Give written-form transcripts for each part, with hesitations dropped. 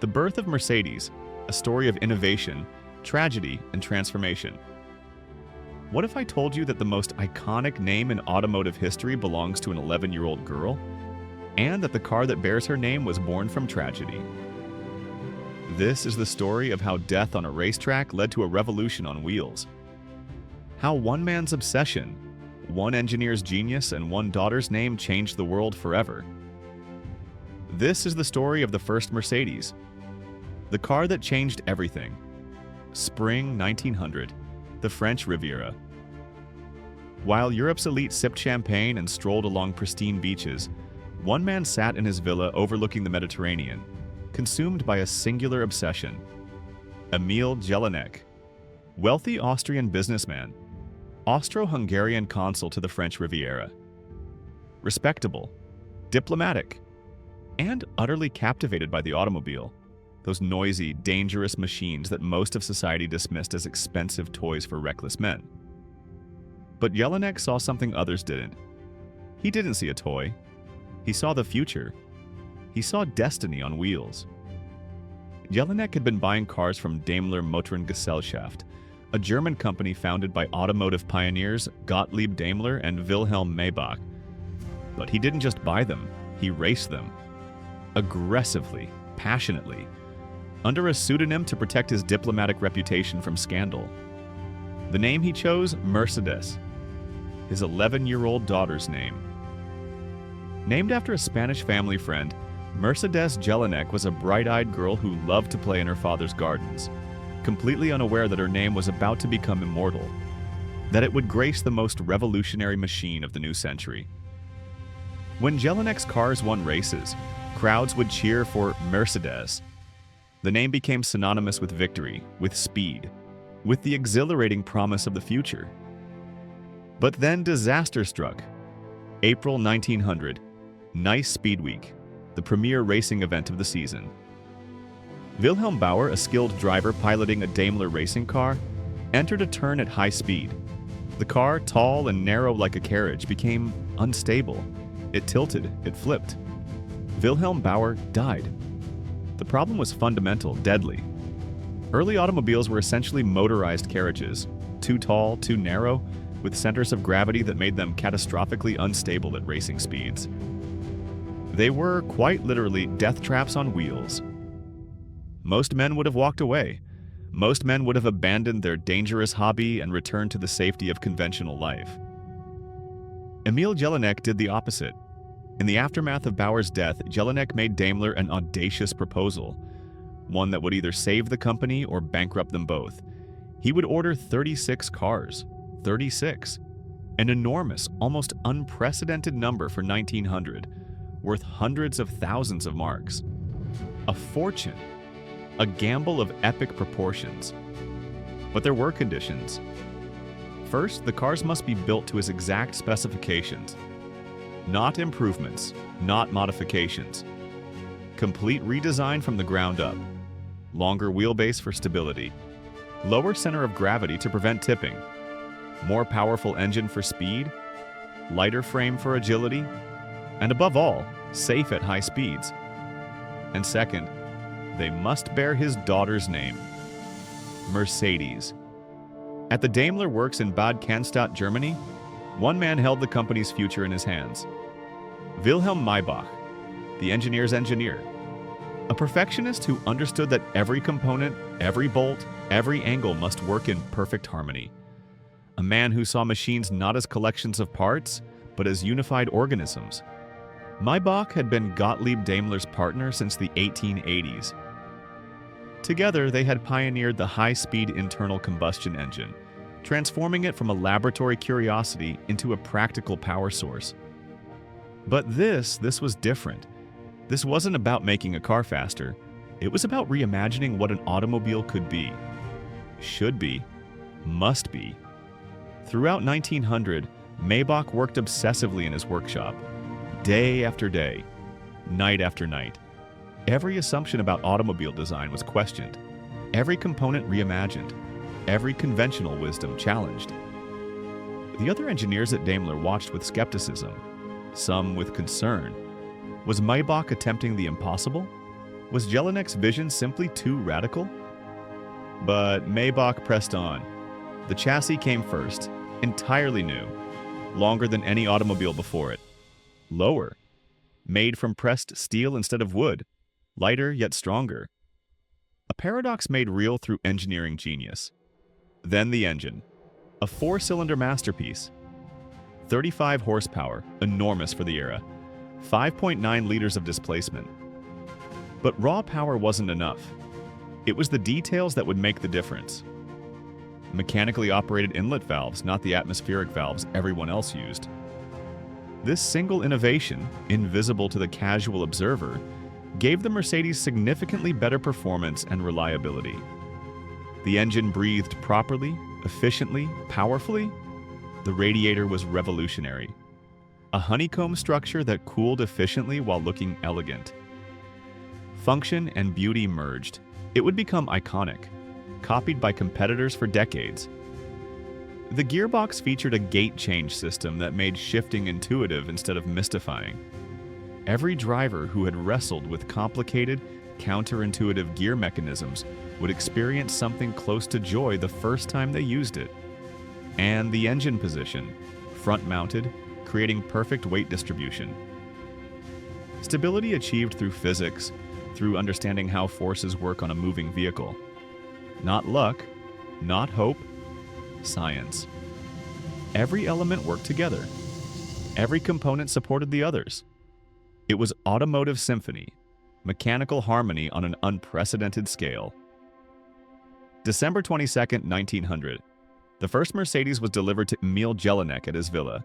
The birth of Mercedes, a story of innovation, tragedy, and transformation. What if I told you that the most iconic name in automotive history belongs to an 11-year-old girl, and that the car that bears her name was born from tragedy? This is the story of how death on a racetrack led to a revolution on wheels. How one man's obsession, one engineer's genius, and one daughter's name changed the world forever. This is the story of the first Mercedes, the car that changed everything. Spring 1900, the French Riviera. While Europe's elite sipped champagne and strolled along pristine beaches, one man sat in his villa overlooking the Mediterranean, consumed by a singular obsession. Emil Jellinek, wealthy Austrian businessman, Austro-Hungarian consul to the French Riviera. Respectable, diplomatic, and utterly captivated by the automobile. Those noisy, dangerous machines that most of society dismissed as expensive toys for reckless men. But Jellinek saw something others didn't. He didn't see a toy. He saw the future. He saw destiny on wheels. Jellinek had been buying cars from Daimler Motorengesellschaft, a German company founded by automotive pioneers Gottlieb Daimler and Wilhelm Maybach. But he didn't just buy them, he raced them. Aggressively, passionately, under a pseudonym to protect his diplomatic reputation from scandal. The name he chose, Mercedes, his 11-year-old daughter's name. Named after a Spanish family friend, Mercedes Jellinek was a bright-eyed girl who loved to play in her father's gardens, completely unaware that her name was about to become immortal, that it would grace the most revolutionary machine of the new century. When Jellinek's cars won races, crowds would cheer for Mercedes. The name became synonymous with victory, with speed, with the exhilarating promise of the future. But then disaster struck. April 1900, Nice Speed Week, the premier racing event of the season. Wilhelm Bauer, a skilled driver piloting a Daimler racing car, entered a turn at high speed. The car, tall and narrow like a carriage, became unstable. It tilted, it flipped. Wilhelm Bauer died. The problem was fundamental, deadly. Early automobiles were essentially motorized carriages, too tall, too narrow, with centers of gravity that made them catastrophically unstable at racing speeds. They were, quite literally, death traps on wheels. Most men would have walked away. Most men would have abandoned their dangerous hobby and returned to the safety of conventional life. Emil Jellinek did the opposite. In the aftermath of Bauer's death, Jellinek made Daimler an audacious proposal, one that would either save the company or bankrupt them both. He would order 36 cars. 36. An enormous, almost unprecedented number for 1900, worth hundreds of thousands of marks. A fortune. A gamble of epic proportions. But there were conditions. First, the cars must be built to his exact specifications. Not improvements, not modifications. Complete redesign from the ground up. Longer wheelbase for stability. Lower center of gravity to prevent tipping. More powerful engine for speed. Lighter frame for agility. And above all, safe at high speeds. And second, they must bear his daughter's name. Mercedes. At the Daimler works in Bad Cannstatt, Germany, one man held the company's future in his hands. Wilhelm Maybach, the engineer's engineer. A perfectionist who understood that every component, every bolt, every angle must work in perfect harmony. A man who saw machines not as collections of parts, but as unified organisms. Maybach had been Gottlieb Daimler's partner since the 1880s. Together, they had pioneered the high-speed internal combustion engine, transforming it from a laboratory curiosity into a practical power source. But this was different. This wasn't about making a car faster. It was about reimagining what an automobile could be, should be, must be. Throughout 1900, Maybach worked obsessively in his workshop, day after day, night after night. Every assumption about automobile design was questioned, every component reimagined, every conventional wisdom challenged. The other engineers at Daimler watched with skepticism, some with concern. Was Maybach attempting the impossible? Was Jellinek's vision simply too radical? But Maybach pressed on. The chassis came first, entirely new, longer than any automobile before it, lower, made from pressed steel instead of wood, lighter yet stronger. A paradox made real through engineering genius. Then the engine, a 4-cylinder masterpiece. 35 horsepower, enormous for the era. 5.9 liters of displacement. But raw power wasn't enough. It was the details that would make the difference. Mechanically operated inlet valves, not the atmospheric valves everyone else used. This single innovation, invisible to the casual observer, gave the Mercedes significantly better performance and reliability. The engine breathed properly, efficiently, powerfully. The radiator was revolutionary. A honeycomb structure that cooled efficiently while looking elegant. Function and beauty merged. It would become iconic, copied by competitors for decades. The gearbox featured a gate change system that made shifting intuitive instead of mystifying. Every driver who had wrestled with complicated, counterintuitive gear mechanisms would experience something close to joy the first time they used it. And the engine position, front-mounted, creating perfect weight distribution. Stability achieved through physics, through understanding how forces work on a moving vehicle. Not luck, not hope, science. Every element worked together. Every component supported the others. It was automotive symphony, mechanical harmony on an unprecedented scale. December 22, 1900. The first Mercedes was delivered to Emil Jellinek at his villa.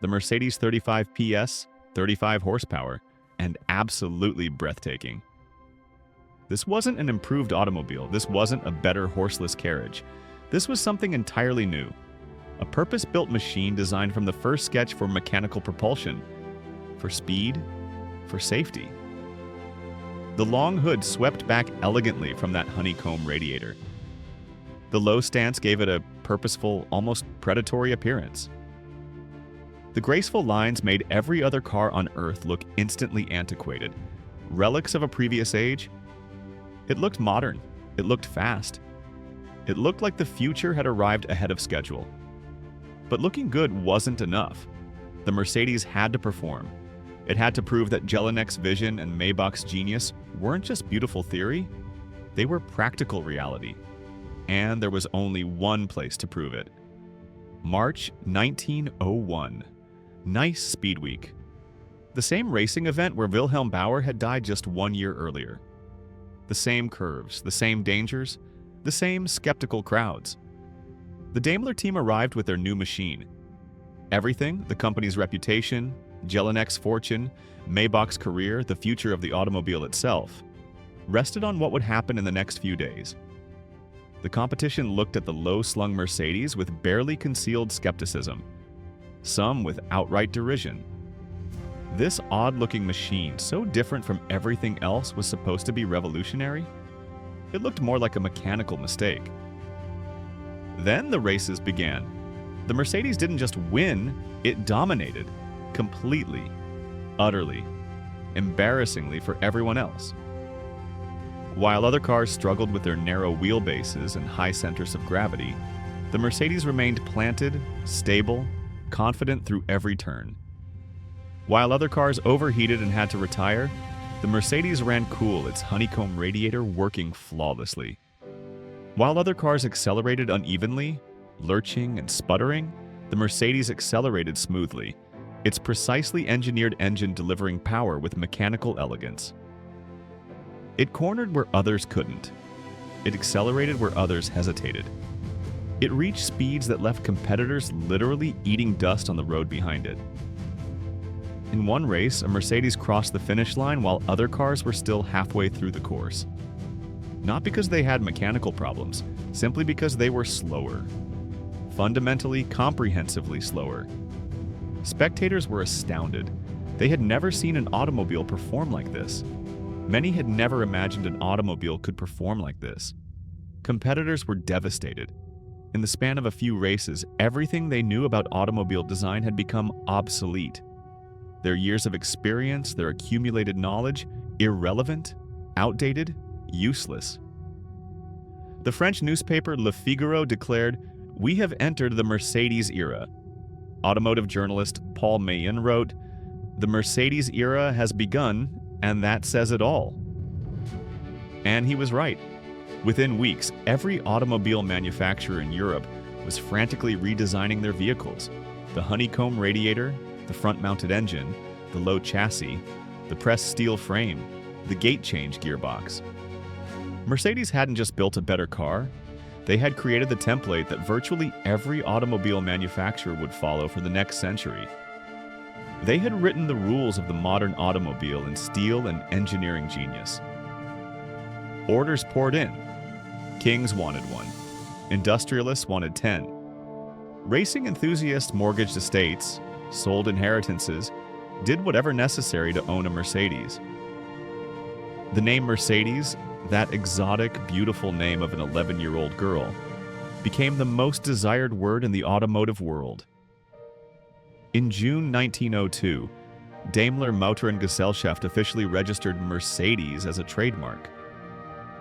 The Mercedes 35 PS, 35 horsepower, and absolutely breathtaking. This wasn't an improved automobile. This wasn't a better horseless carriage. This was something entirely new. A purpose-built machine designed from the first sketch for mechanical propulsion, for speed, for safety. The long hood swept back elegantly from that honeycomb radiator. The low stance gave it a purposeful, almost predatory appearance. The graceful lines made every other car on Earth look instantly antiquated. Relics of a previous age. It looked modern. It looked fast. It looked like the future had arrived ahead of schedule. But looking good wasn't enough. The Mercedes had to perform. It had to prove that Jellinek's vision and Maybach's genius weren't just beautiful theory, they were practical reality. And there was only one place to prove it. March 1901. Nice Speed Week. The same racing event where Wilhelm Maybach had died just 1 year earlier. The same curves, the same dangers, the same skeptical crowds. The Daimler team arrived with their new machine. Everything, the company's reputation, Jellinek's fortune, Maybach's career, the future of the automobile itself, rested on what would happen in the next few days. The competition looked at the low-slung Mercedes with barely concealed skepticism, some with outright derision. This odd-looking machine, so different from everything else, was supposed to be revolutionary? It looked more like a mechanical mistake. Then the races began. The Mercedes didn't just win, it dominated. Completely, utterly, embarrassingly for everyone else. While other cars struggled with their narrow wheelbases and high centers of gravity, the Mercedes remained planted, stable, confident through every turn. While other cars overheated and had to retire, the Mercedes ran cool, its honeycomb radiator working flawlessly. While other cars accelerated unevenly, lurching and sputtering, the Mercedes accelerated smoothly, its precisely engineered engine delivering power with mechanical elegance. It cornered where others couldn't. It accelerated where others hesitated. It reached speeds that left competitors literally eating dust on the road behind it. In one race, a Mercedes crossed the finish line while other cars were still halfway through the course. Not because they had mechanical problems, simply because they were slower. Fundamentally, comprehensively slower. Spectators were astounded. They had never seen an automobile perform like this. Many had never imagined an automobile could perform like this. Competitors were devastated. In the span of a few races, everything they knew about automobile design had become obsolete. Their years of experience, their accumulated knowledge, irrelevant, outdated, useless. The French newspaper Le Figaro declared, "We have entered the Mercedes era." Automotive journalist Paul Mayen wrote, "The Mercedes era has begun, and that says it all." And he was right. Within weeks, every automobile manufacturer in Europe was frantically redesigning their vehicles. The honeycomb radiator, the front-mounted engine, the low chassis, the pressed steel frame, the gate change gearbox. Mercedes hadn't just built a better car, they had created the template that virtually every automobile manufacturer would follow for the next century. They had written the rules of the modern automobile in steel and engineering genius. Orders poured in. Kings wanted one. Industrialists wanted 10. Racing enthusiasts mortgaged estates, sold inheritances, did whatever necessary to own a Mercedes. The name Mercedes, that exotic, beautiful name of an 11-year-old girl, became the most desired word in the automotive world. In June 1902, Daimler Motor and Gesellschaft officially registered Mercedes as a trademark.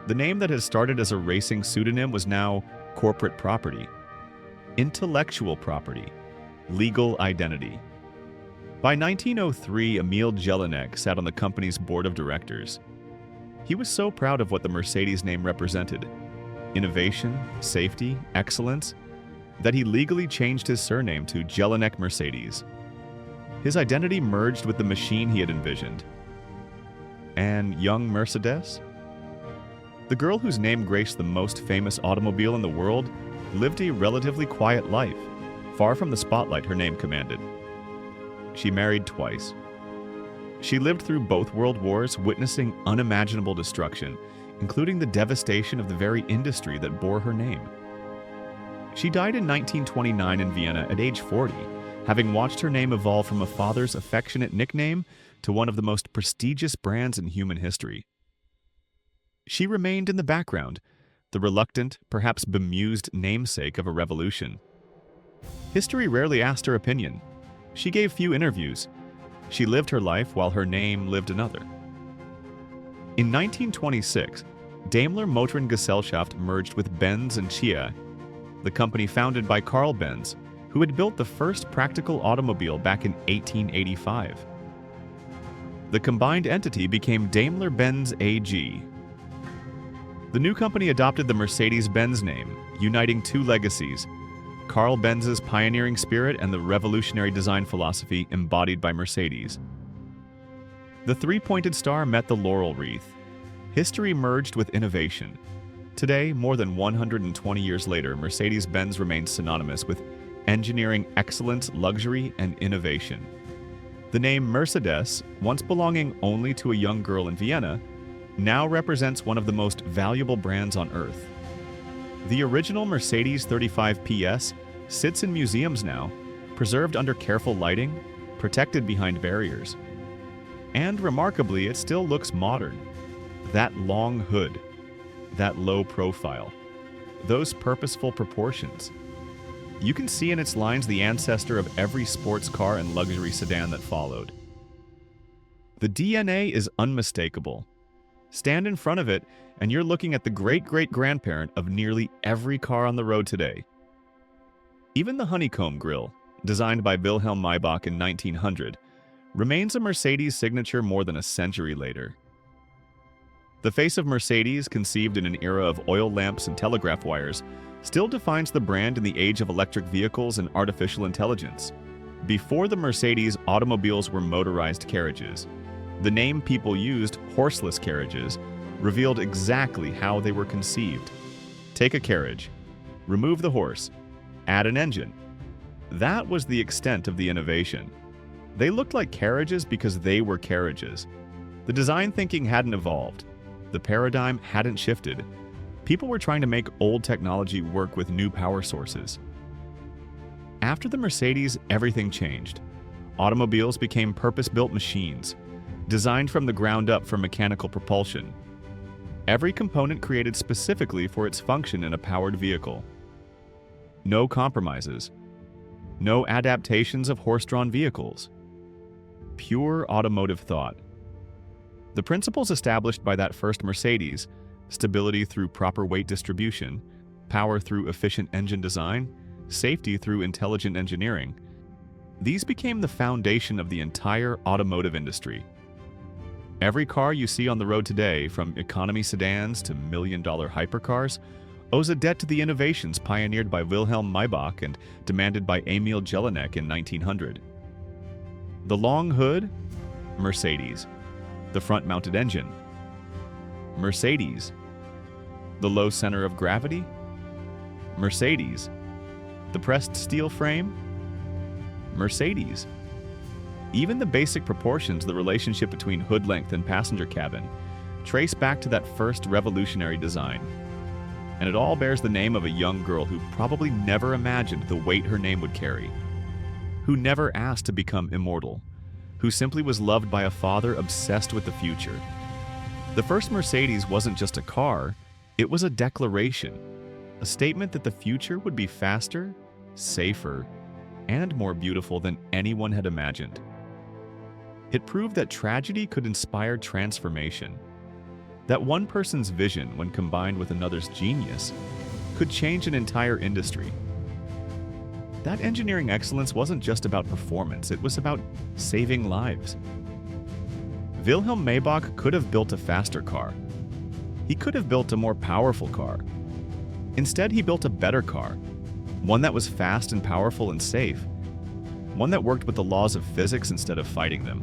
The name that had started as a racing pseudonym was now corporate property, intellectual property, legal identity. By 1903, Emil Jellinek sat on the company's board of directors. He was so proud of what the Mercedes name represented, innovation, safety, excellence, that he legally changed his surname to Jellinek Mercedes. His identity merged with the machine he had envisioned. And young Mercedes? The girl whose name graced the most famous automobile in the world lived a relatively quiet life, far from the spotlight her name commanded. She married twice. She lived through both world wars, witnessing unimaginable destruction, including the devastation of the very industry that bore her name. She died in 1929 in Vienna at age 40, having watched her name evolve from a father's affectionate nickname to one of the most prestigious brands in human history. She remained in the background, the reluctant, perhaps bemused namesake of a revolution. History rarely asked her opinion. She gave few interviews. She lived her life while her name lived another. In 1926, Daimler Motor and Gesellschaft merged with Benz and Chia, the company founded by Carl Benz, who had built the first practical automobile back in 1885. The combined entity became Daimler-Benz AG. The new company adopted the Mercedes-Benz name, uniting two legacies: Carl Benz's pioneering spirit and the revolutionary design philosophy embodied by Mercedes. The three-pointed star met the laurel wreath. History merged with innovation. Today, more than 120 years later, Mercedes-Benz remains synonymous with engineering excellence, luxury, and innovation. The name Mercedes, once belonging only to a young girl in Vienna, now represents one of the most valuable brands on earth. The original Mercedes 35 PS sits in museums now, preserved under careful lighting, protected behind barriers. And remarkably, it still looks modern. That long hood, that low profile, those purposeful proportions. You can see in its lines the ancestor of every sports car and luxury sedan that followed. The DNA is unmistakable. Stand in front of it, and you're looking at the great-great-grandparent of nearly every car on the road today. Even the honeycomb grille, designed by Wilhelm Maybach in 1900, remains a Mercedes signature more than a century later. The face of Mercedes, conceived in an era of oil lamps and telegraph wires, still defines the brand in the age of electric vehicles and artificial intelligence. Before the Mercedes, automobiles were motorized carriages. The name people used, horseless carriages, revealed exactly how they were conceived. Take a carriage, remove the horse, add an engine. That was the extent of the innovation. They looked like carriages because they were carriages. The design thinking hadn't evolved. The paradigm hadn't shifted. People were trying to make old technology work with new power sources. After the Mercedes, everything changed. Automobiles became purpose-built machines, designed from the ground up for mechanical propulsion. Every component created specifically for its function in a powered vehicle. No compromises. No adaptations of horse-drawn vehicles. Pure automotive thought. The principles established by that first Mercedes, stability through proper weight distribution, power through efficient engine design, safety through intelligent engineering, these became the foundation of the entire automotive industry. Every car you see on the road today, from economy sedans to million-dollar hypercars, owes a debt to the innovations pioneered by Wilhelm Maybach and demanded by Emil Jellinek in 1900. The long hood? Mercedes. The front-mounted engine? Mercedes. The low center of gravity? Mercedes. The pressed steel frame? Mercedes. Even the basic proportions of the relationship between hood length and passenger cabin trace back to that first revolutionary design. And it all bears the name of a young girl who probably never imagined the weight her name would carry, who never asked to become immortal, who simply was loved by a father obsessed with the future. The first Mercedes wasn't just a car, it was a declaration, a statement that the future would be faster, safer, and more beautiful than anyone had imagined. It proved that tragedy could inspire transformation, that one person's vision, when combined with another's genius, could change an entire industry. That engineering excellence wasn't just about performance, it was about saving lives. Wilhelm Maybach could have built a faster car. He could have built a more powerful car. Instead, he built a better car, one that was fast and powerful and safe, one that worked with the laws of physics instead of fighting them,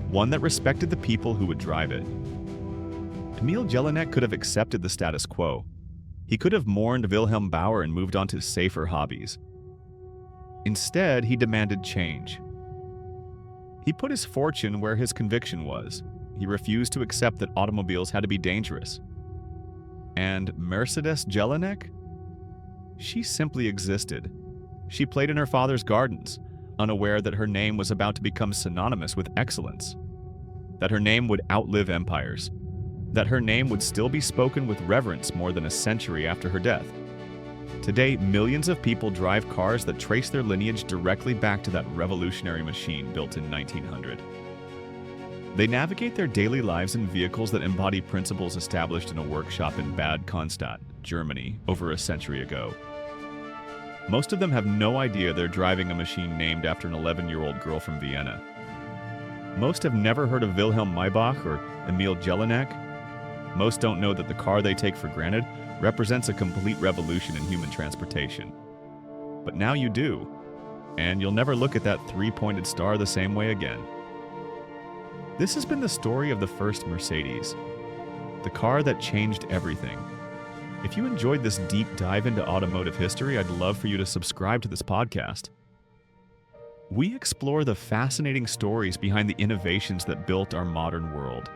one that respected the people who would drive it. Emil Jellinek could have accepted the status quo. He could have mourned Wilhelm Bauer and moved on to safer hobbies. Instead, he demanded change. He put his fortune where his conviction was. He refused to accept that automobiles had to be dangerous. And Mercedes Jellinek? She simply existed. She played in her father's gardens, unaware that her name was about to become synonymous with excellence, that her name would outlive empires, that her name would still be spoken with reverence more than a century after her death. Today, millions of people drive cars that trace their lineage directly back to that revolutionary machine built in 1900. They navigate their daily lives in vehicles that embody principles established in a workshop in Bad Cannstatt, Germany, over a century ago. Most of them have no idea they're driving a machine named after an 11-year-old girl from Vienna. Most have never heard of Wilhelm Maybach or Emil Jellinek. Most don't know that the car they take for granted represents a complete revolution in human transportation. But now you do, and you'll never look at that three-pointed star the same way again. This has been the story of the first Mercedes, the car that changed everything. If you enjoyed this deep dive into automotive history, I'd love for you to subscribe to this podcast. We explore the fascinating stories behind the innovations that built our modern world,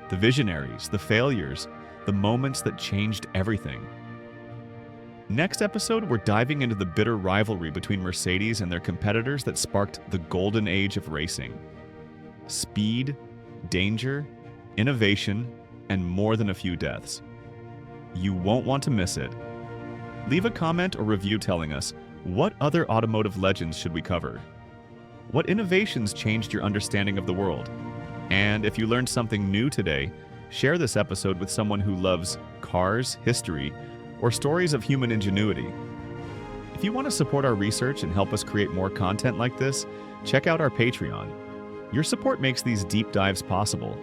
the visionaries, the failures, the moments that changed everything. Next episode, we're diving into the bitter rivalry between Mercedes and their competitors that sparked the golden age of racing. Speed, danger, innovation, and more than a few deaths. You won't want to miss it. Leave a comment or review telling us, what other automotive legends should we cover? What innovations changed your understanding of the world? And if you learned something new today, share this episode with someone who loves cars, history, or stories of human ingenuity. If you want to support our research and help us create more content like this, check out our Patreon. Your support makes these deep dives possible,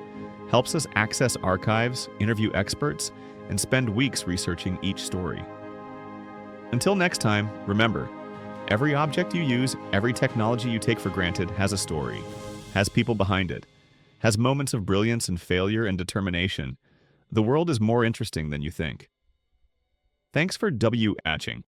helps us access archives, interview experts, and spend weeks researching each story. Until next time, remember, every object you use, every technology you take for granted has a story, has people behind it, has moments of brilliance and failure and determination. The world is more interesting than you think. Thanks for watching.